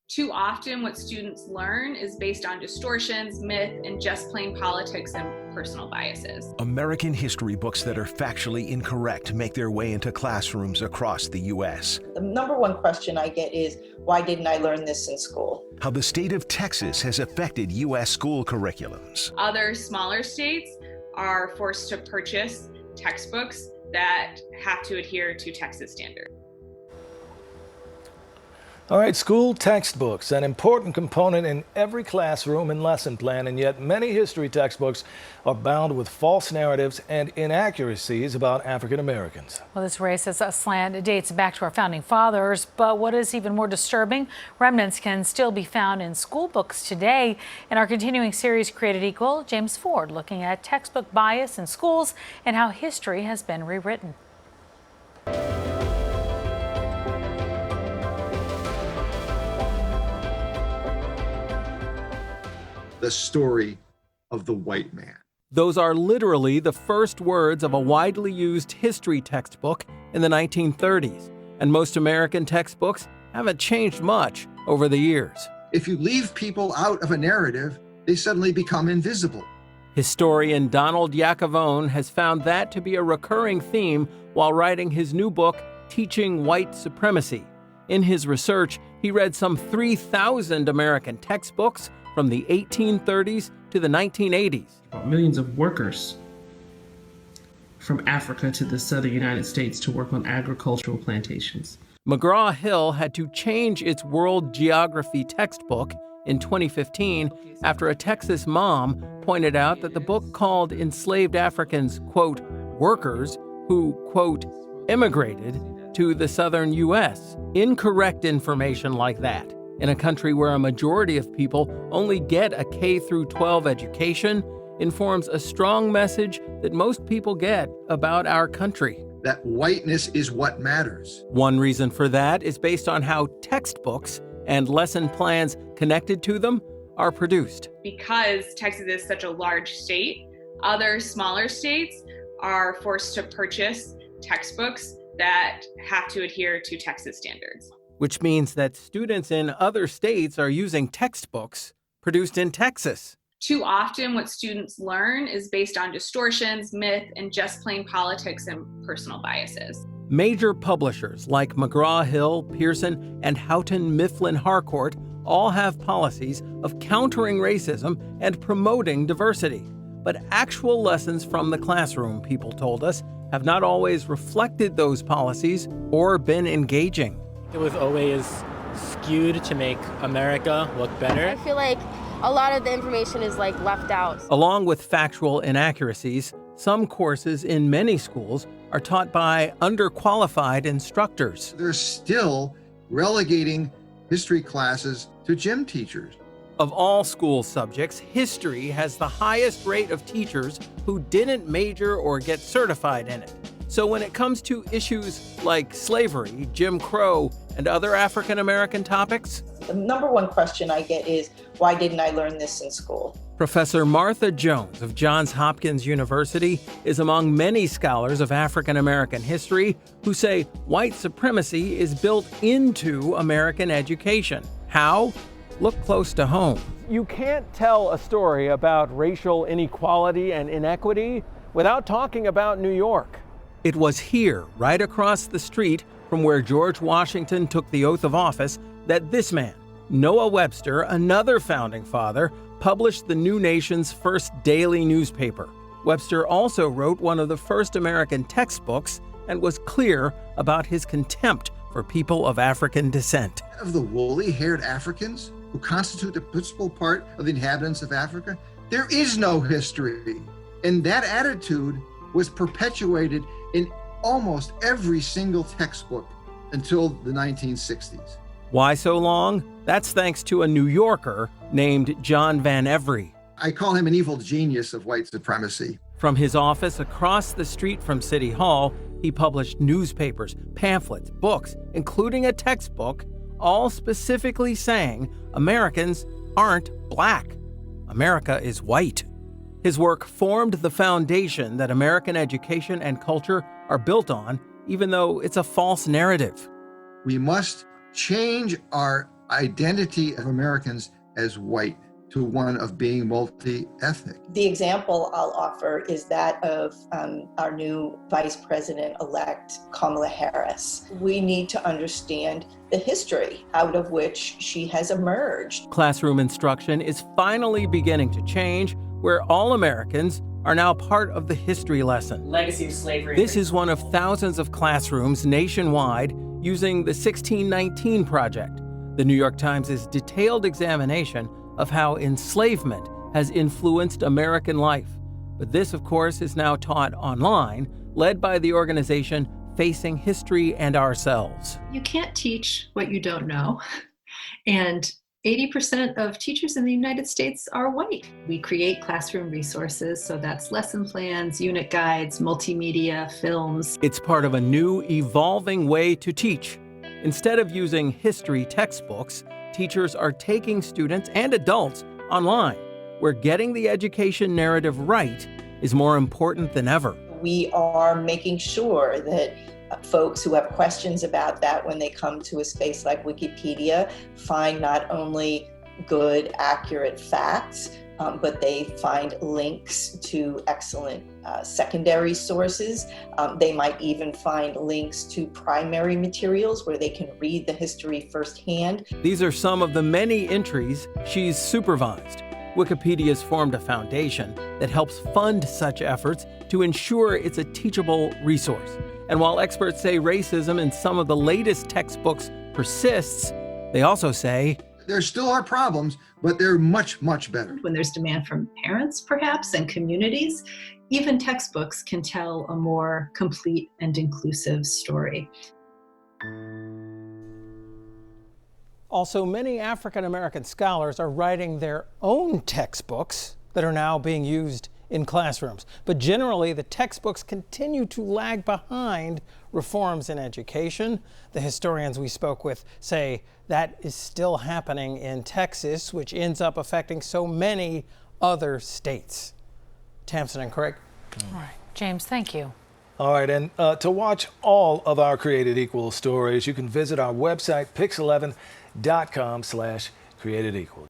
Too often, what students learn is based on distortions, myth, and just plain politics and personal biases. American history books that are factually incorrect make their way into classrooms across the U.S. The number one question I get is, why didn't I learn this in school? How the state of Texas has affected U.S. school curriculums. Other smaller states are forced to purchase textbooks that have to adhere to Texas standards. All right, school textbooks, an important component in every classroom and lesson plan, and yet many history textbooks are bound with false narratives and inaccuracies about African Americans. Well, this racist slant dates back to our founding fathers, but what is even more disturbing, remnants can still be found in school books today. In our continuing series, Created Equal, James Ford looking at textbook bias in schools and how history has been rewritten. The story of the white man. Those are literally the first words of a widely used history textbook in the 1930s, and most American textbooks haven't changed much over the years. If you leave people out of a narrative, they suddenly become invisible. Historian Donald Iacovone has found that to be a recurring theme while writing his new book, Teaching White Supremacy. In his research, he read some 3,000 American textbooks from the 1830s to the 1980s. Millions of workers from Africa to the southern United States to work on agricultural plantations. McGraw-Hill had to change its world geography textbook in 2015 after a Texas mom pointed out that the book called enslaved Africans, quote, workers who, quote, immigrated to the southern U.S. Incorrect information like that in a country where a majority of people only get a K-12 education informs a strong message that most people get about our country. That whiteness is what matters. One reason for that is based on how textbooks and lesson plans connected to them are produced. Because Texas is such a large state, other smaller states are forced to purchase textbooks that have to adhere to Texas standards. Which means that students in other states are using textbooks produced in Texas. Too often, what students learn is based on distortions, myth, and just plain politics and personal biases. Major publishers like McGraw-Hill, Pearson, and Houghton Mifflin Harcourt all have policies of countering racism and promoting diversity. But actual lessons from the classroom, people told us, have not always reflected those policies or been engaging. It was always skewed to make America look better. I feel like a lot of the information is left out. Along with factual inaccuracies, some courses in many schools are taught by underqualified instructors. They're still relegating history classes to gym teachers. Of all school subjects, history has the highest rate of teachers who didn't major or get certified in it. So when it comes to issues like slavery, Jim Crow, and other African American topics, The number one question I get is, why didn't I learn this in school? Professor Martha Jones of Johns Hopkins University is among many scholars of African American history who say white supremacy is built into American education. How? Look close to home. You can't tell a story about racial inequality and inequity without talking about New York. It was here, right across the street from where George Washington took the oath of office, that this man, Noah Webster, another founding father, published the new nation's first daily newspaper. Webster also wrote one of the first American textbooks and was clear about his contempt for people of African descent. Of the woolly-haired Africans who constitute the principal part of the inhabitants of Africa, there is no history. And that attitude was perpetuated in almost every single textbook until the 1960s. Why so long? That's thanks to a New Yorker named John Van Every. I call him an evil genius of white supremacy. From his office across the street from City Hall, he published newspapers, pamphlets, books, including a textbook, all specifically saying Americans aren't black. America is white. His work formed the foundation that American education and culture are built on, even though it's a false narrative. We must change our identity of Americans as white to one of being multi-ethnic. The example I'll offer is that of our new Vice President-elect, Kamala Harris. We need to understand the history out of which she has emerged. Classroom instruction is finally beginning to change, where all Americans are now part of the history lesson. Legacy of slavery. This is one of thousands of classrooms nationwide using the 1619 Project, the New York Times' detailed examination of how enslavement has influenced American life. But this, of course, is now taught online, led by the organization Facing History and Ourselves. You can't teach what you don't know. And 80% of teachers in the United States are white. We create classroom resources, so that's lesson plans, unit guides, multimedia, films. It's part of a new, evolving way to teach. Instead of using history textbooks, teachers are taking students and adults online, where getting the education narrative right is more important than ever. We are making sure that folks who have questions about that when they come to a space like Wikipedia find not only good, accurate facts, but they find links to excellent secondary sources. They might even find links to primary materials where they can read the history firsthand. These are some of the many entries she's supervised. Wikipedia's formed a foundation that helps fund such efforts to ensure it's a teachable resource. And while experts say racism in some of the latest textbooks persists, they also say there still are problems, but they're much, much better. When there's demand from parents, perhaps, and communities, even textbooks can tell a more complete and inclusive story. Also, many African American scholars are writing their own textbooks that are now being used in classrooms. But generally, the textbooks continue to lag behind reforms in education. The historians we spoke with say that is still happening in Texas, which ends up affecting so many other states. Tamsen and Craig. All right, James, thank you. All right, and to watch all of our Created Equal stories, you can visit our website, pix11.com/createdequal.